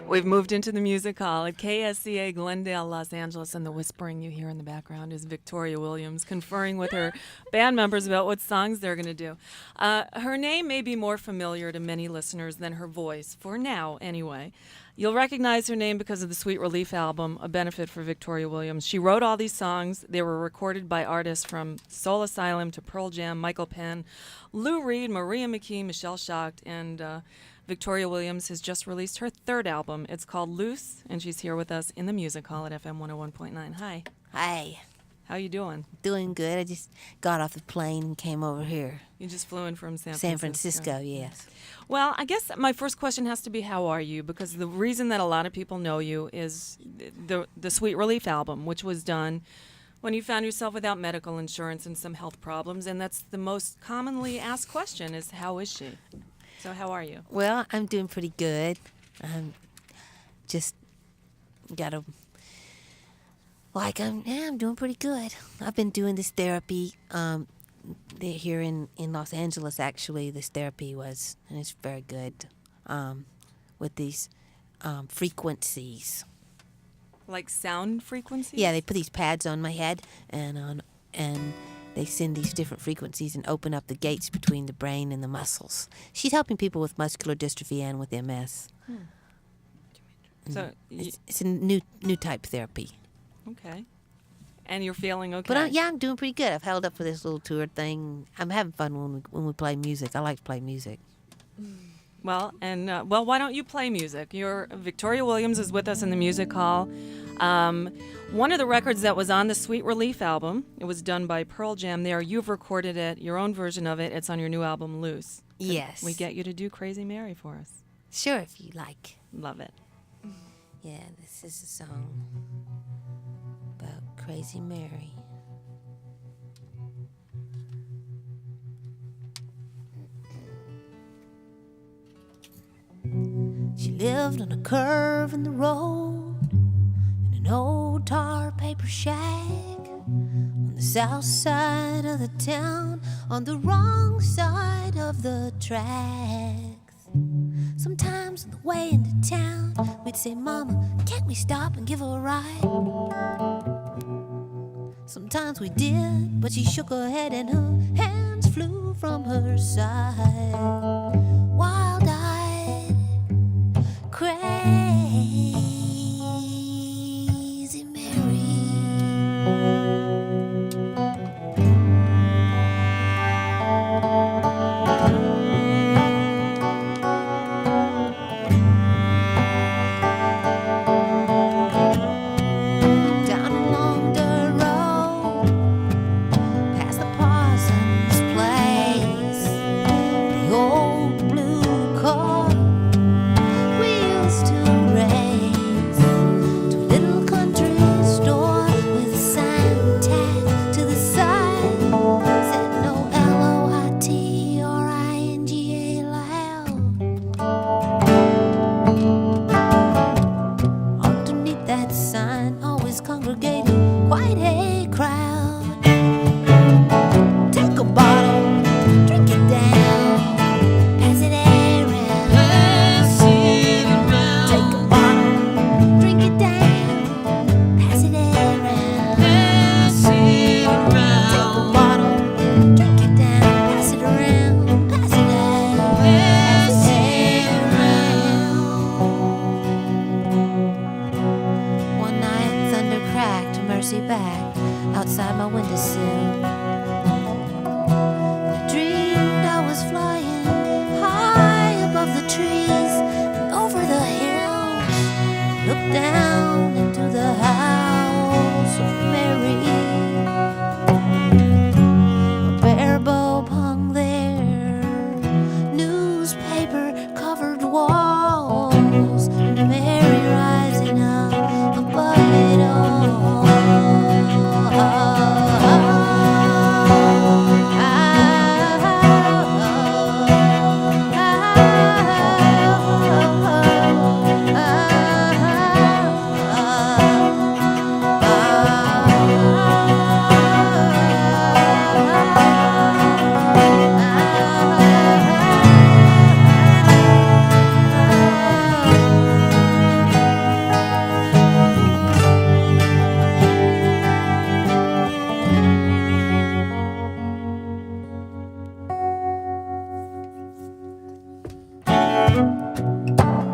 We've moved into the music hall at KSCA Glendale, Los Angeles, and the whispering you hear in the background is Victoria Williams conferring with her band members about what songs they're going to do. Her name may be more familiar to many listeners than her voice, for now anyway. You'll recognize her name because of the Sweet Relief album, a benefit for Victoria Williams. She wrote all these songs. They were recorded by artists from Soul Asylum to Pearl Jam, Michael Penn, Lou Reed, Maria McKee, Michelle Schacht, and Victoria Williams has just released her third album. It's called Loose, and she's here with us in the music hall at FM 101.9. Hi. Hi. How you doing? Doing good. I just got off the plane and came over here. You just flew in from San Francisco, yes. Well, I guess my first question has to be, how are you? Because the reason that a lot of people know you is the Sweet Relief album, which was done when you found yourself without medical insurance and some health problems, and that's the most commonly asked question is, how is she? So how are you? Well, I'm doing pretty good. Just got a... I'm doing pretty good. I've been doing this therapy here in Los Angeles, actually. This therapy was, and it's very good, with these frequencies. Like sound frequencies? Yeah, they put these pads on my head, and they send these different frequencies and open up the gates between the brain and the muscles. She's helping people with muscular dystrophy and with MS. So it's a new type therapy. Okay. And you're feeling okay? But I'm doing pretty good. I've held up for this little tour thing. I'm having fun when we play music. I like to play music. Well, why don't you play music? Victoria Williams is with us in the music hall. One of the records that was on the Sweet Relief album, it was done by Pearl Jam there. You've recorded it, your own version of it. It's on your new album, Loose. Yes. We get you to do Crazy Mary for us. Sure, if you like. Love it. Yeah, this is a song about Crazy Mary. She lived on a curve in the road in an old tar paper shack on the south side of the town, on the wrong side of the tracks. Sometimes on the way into town, we'd say, "Mama, can't we stop and give her a ride?" Sometimes we did, but she shook her head and her hands flew from her side. Wild-eyed, crazy Mary. Back outside my windowsill. I dreamed I was flying high above the trees and over the hills. Looked down into the house of Mary. A bare bulb hung there, newspaper covered walls, Mary rising up above it all.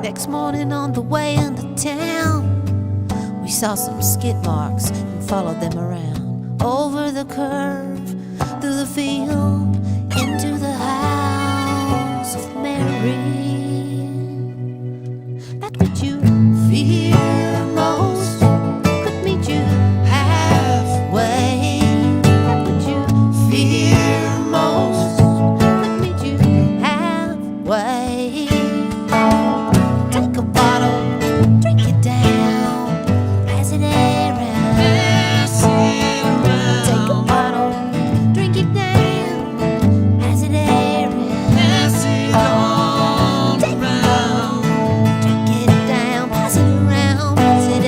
Next morning on the way into town, we saw some skid marks and followed them around. Over the curve, through the field, into the house of Mary. That which you fear most could meet you halfway. That which you fear most could meet you halfway. Take a bottle, drink it down, pass it around. Take a bottle, drink it down, pass it around. Take a bottle, drink it down, pass it around, pass it around.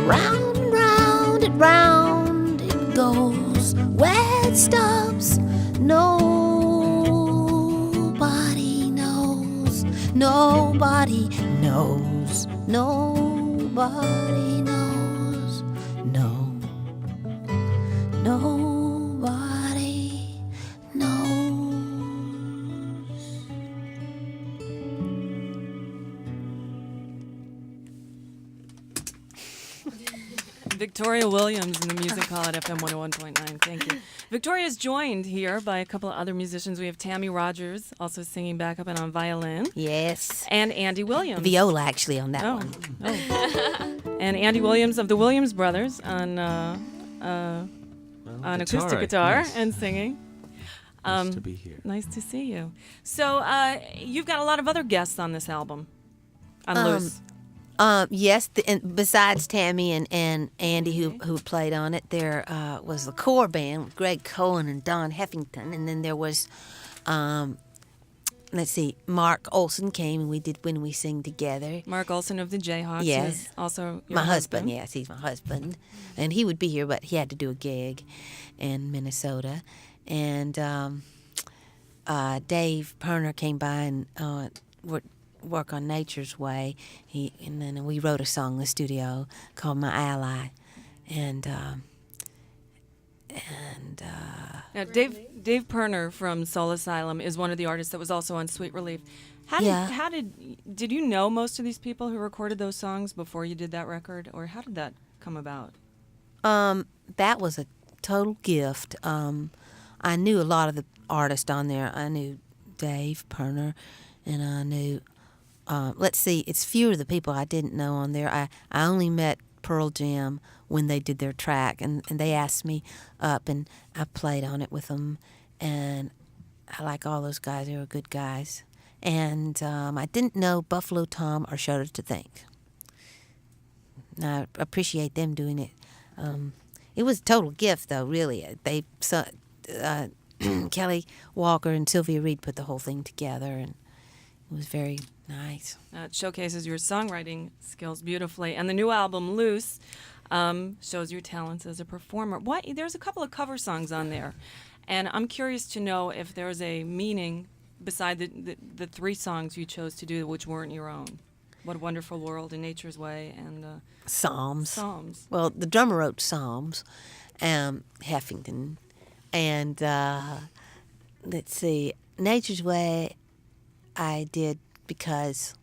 Round and round it goes. Where it stops, nobody knows. Nobody knows. Nobody knows. No. Nobody knows. Victoria Williams in the Music Hall at FM 101.9. Thank you. Victoria is joined here by a couple of other musicians. We have Tammy Rogers also singing backup and on violin, Yes. and Andy Williams. Viola, actually, on that one. And Andy Williams of the Williams Brothers on acoustic guitar yes. and singing. Nice to be here. Nice to see you. So you've got a lot of other guests on this album, on Loose. Yes, and besides Tammy and Andy who played on it, there was the core band with Greg Cohen and Don Heffington, and then there was, let's see, Mark Olson came and we did When We Sing Together. Mark Olson of the Jayhawks Yes. is also your My husband, yes, he's my husband, and he would be here, but he had to do a gig in Minnesota, and Dave Perner came by and work on Nature's Way. And then we wrote a song in the studio called My Ally, and Now, Dave Perner from Soul Asylum is one of the artists that was also on Sweet Relief. How did you know most of these people who recorded those songs before you did that record, or how did that come about? that was a total gift. I knew a lot of the artists on there. I knew Dave Perner, and I knew let's see, it's fewer of the people I didn't know on there. I only met Pearl Jam when they did their track, and they asked me up, and I played on it with them, and I like all those guys. They were good guys. And I didn't know Buffalo Tom or Shudder to Think. And I appreciate them doing it. It was a total gift, though, really. Kelly Walker and Sylvia Reed put the whole thing together, and it was very nice. It showcases your songwriting skills beautifully. And the new album, Loose, shows your talents as a performer. There's a couple of cover songs on there, and I'm curious to know if there's a meaning beside the three songs you chose to do which weren't your own. What a Wonderful World, In Nature's Way, and Psalms. Psalms. Well, the drummer wrote Psalms, Heffington, and let's see, Nature's Way I did because,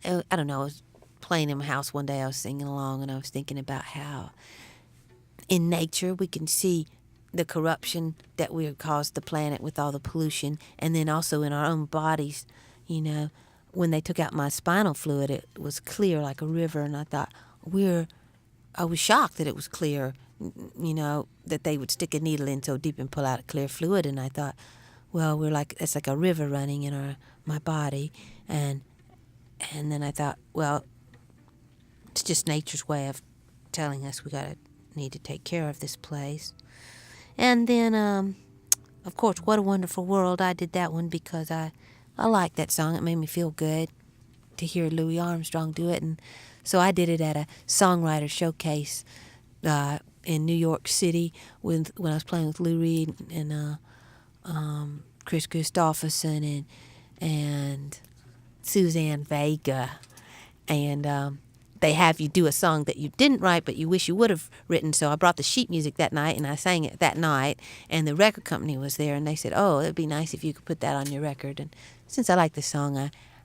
I don't know, I was playing in my house one day, I was singing along, and I was thinking about how in nature we can see the corruption that we have caused the planet with all the pollution, and then also in our own bodies. You know, when they took out my spinal fluid, it was clear like a river, and I thought, I was shocked that it was clear, you know, that they would stick a needle in so deep and pull out a clear fluid, and I thought, well, it's like a river running in my body, and then I thought, well, it's just nature's way of telling us we need to take care of this place. And then, of course, What a Wonderful World. I did that one because I liked that song. It made me feel good to hear Louis Armstrong do it. And so I did it at a songwriter showcase in New York City when I was playing with Lou Reed and Chris Christopherson and Suzanne Vega. And they have you do a song that you didn't write but you wish you would have written. So I brought the sheet music that night and I sang it that night. And the record company was there and they said, oh, it'd be nice if you could put that on your record. And since I like the song,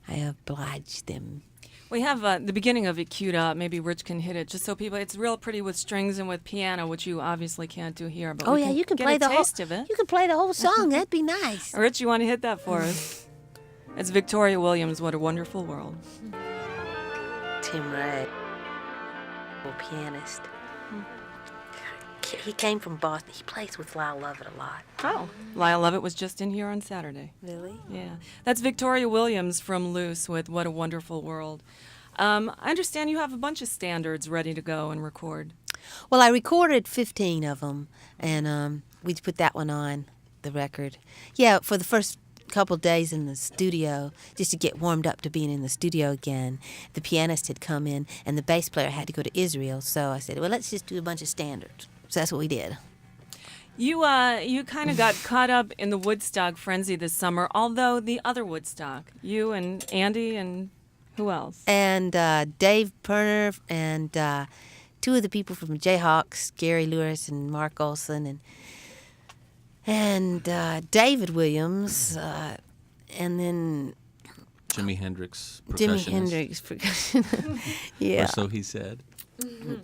I obliged them. We have the beginning of it queued up. Maybe Rich can hit it, just so people. It's real pretty with strings and with piano, which you obviously can't do here. But you can get play a the taste whole. of it. You can play the whole song. That'd be nice. Rich, you want to hit that for us? It's Victoria Williams. What a Wonderful World. Tim Ray, pianist. He came from Boston. He plays with Lyle Lovett a lot. Oh, Lyle Lovett was just in here on Saturday. Really? Yeah, that's Victoria Williams from Loose with What a Wonderful World. I understand you have a bunch of standards ready to go and record. Well, I recorded 15 of them, and we put that one on the record. Yeah, for the first couple days in the studio, just to get warmed up to being in the studio again. The pianist had come in, and the bass player had to go to Israel, so I said, well, let's just do a bunch of standards. So that's what we did. You kind of got caught up in the Woodstock frenzy this summer, although the other Woodstock, you and Andy and who else? And Dave Perner and two of the people from Jayhawks, Gary Lewis and Mark Olson, and David Williams, and then Jimi Hendrix, Jimi percussionist. Hendrix percussion. Yeah. Or so he said.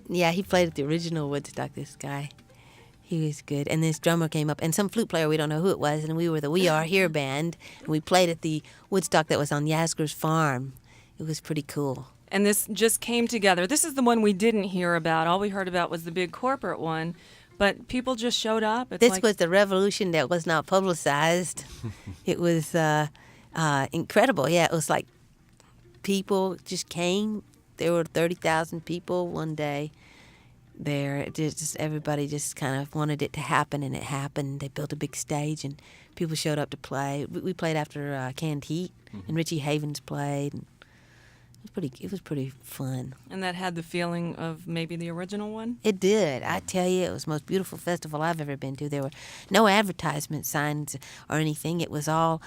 Yeah, he played at the original Woodstock, this guy. He was good. And this drummer came up, and some flute player, we don't know who it was, and we were the We Are Here band, and we played at the Woodstock that was on Yasgur's farm. It was pretty cool. And this just came together. This is the one we didn't hear about. All we heard about was the big corporate one, but people just showed up. It's This was the revolution that was not publicized. It was incredible. Yeah, it was like people just came. There were 30,000 people one day there. Just everybody just kind of wanted it to happen, and it happened. They built a big stage, and people showed up to play. We played after Canned Heat, and Richie Havens played. And it was pretty fun. And that had the feeling of maybe the original one? It did. I tell you, it was the most beautiful festival I've ever been to. There were no advertisement signs or anything. It was all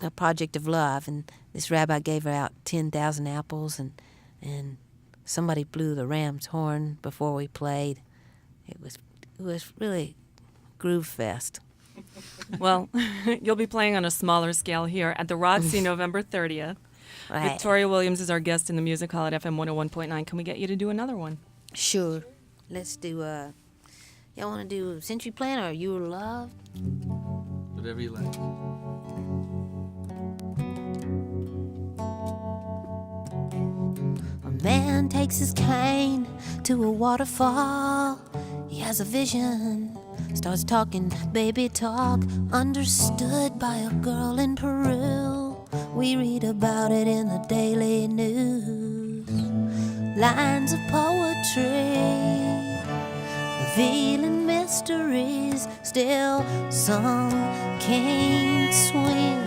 a project of love. And this rabbi gave out 10,000 apples, and somebody blew the ram's horn before we played. It was really groove fest. Well, you'll be playing on a smaller scale here at the Roxy November 30th. Right. Victoria Williams is our guest in the Music Hall at FM 101.9. Can we get you to do another one? Sure. Let's do, y'all want to do Century Plan or You Were Loved? Whatever you like. A man takes his cane to a waterfall. He has a vision, starts talking baby talk, understood by a girl in Peru. We read about it in the daily news. Lines of poetry, revealing mysteries, still some can't swim.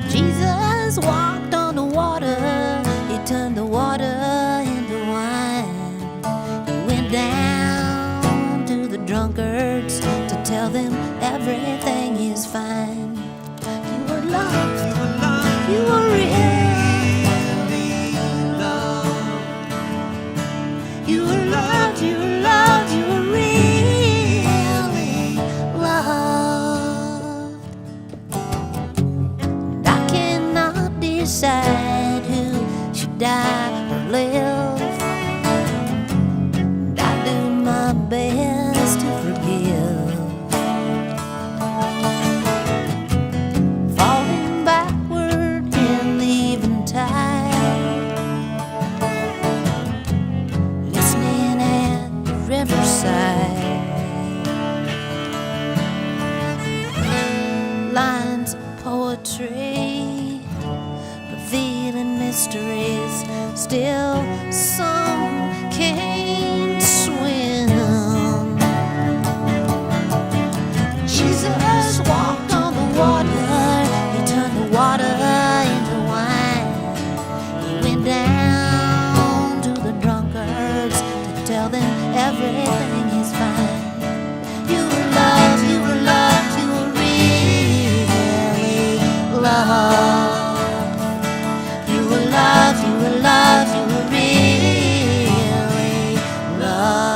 Jesus walked on the water, he turned the water into wine. He went down to the drunkards to tell them everything is fine. You were loved, you were really loved. You were loved, you were loved, you were really loved. And I cannot decide still some can't swim. Jesus walked on the water, he turned the water into wine. He went down to the drunkards to tell them everything is fine. You were loved, you were loved, you were really loved. You were loved, you were loved, you were really loved.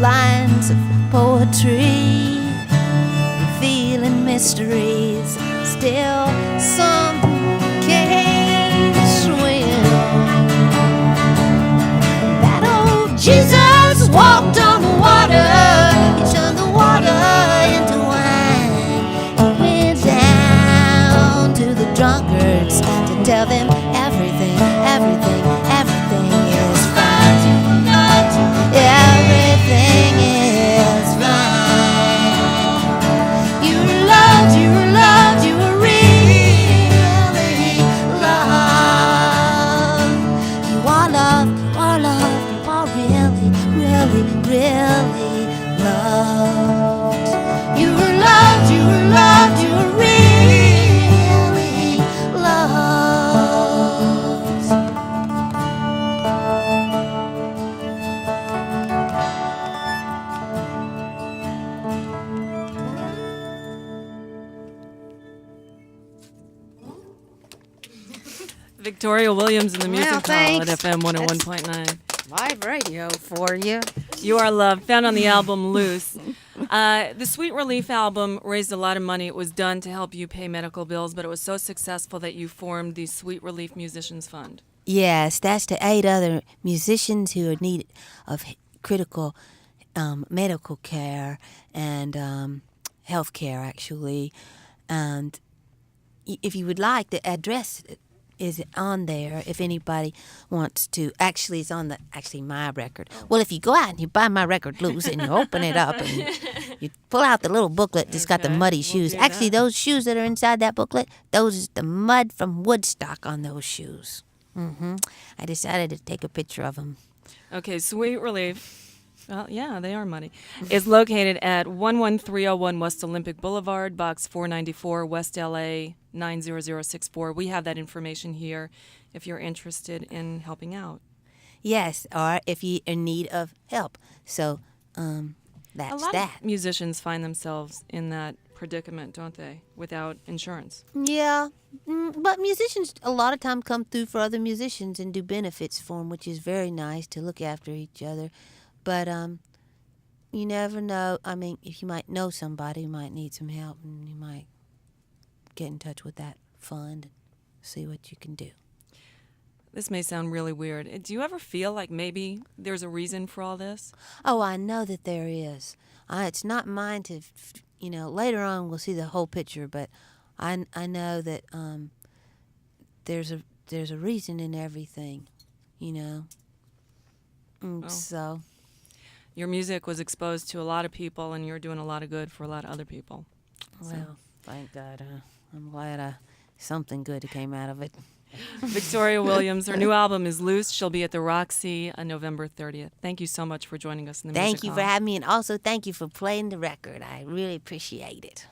Lines of poetry, revealing mysteries. Still, some can't swim. That old Jesus walked on the water. He turned the water into wine. He went down to the drunkards to tell them everything, everything, everything is fine. Everything is fine. You were loved, you were loved, you were really loved. You are loved, you are loved, you are really, really, really loved. You were loved, you were loved, you were really loved. Victoria Williams in the Music Hall at thanks. FM 101.9. Live radio for you. You Are Loved, found on the album Loose. The Sweet Relief album raised a lot of money. It was done to help you pay medical bills, but it was so successful that you formed the Sweet Relief Musicians Fund. Yes, that's to aid other musicians who are in need of critical medical care and health care, actually. And if you would like, the address is on there if anybody wants to. Actually, it's on my record. Well, if you go out and you buy my record Loose and you open it up and you pull out the little booklet that's got the muddy shoes. Actually, those shoes that are inside that booklet, those is the mud from Woodstock on those shoes. I decided to take a picture of them. Okay, Sweet Relief. Well, yeah, they are money. Is located at 11301 West Olympic Boulevard, Box 494, West LA 90064. We have that information here if you're interested in helping out. Yes, or if you're in need of help. So that's A lot that. of musicians find themselves in that predicament, don't they, without insurance? Yeah, but musicians a lot of time come through for other musicians and do benefits for them, which is very nice to look after each other. But you never know. I mean, if you might know somebody who might need some help, and you might get in touch with that fund and see what you can do. This may sound really weird. Do you ever feel like maybe there's a reason for all this? Oh, I know that there is. It's not mine to, later on we'll see the whole picture, but I know that there's a reason in everything, So. Your music was exposed to a lot of people, and you're doing a lot of good for a lot of other people. Well, thank God. I'm glad something good came out of it. Victoria Williams, her new album is Loose. She'll be at the Roxy on November 30th. Thank you so much for joining us in the Music Thank you Hall. for having me, and also thank you for playing the record. I really appreciate it.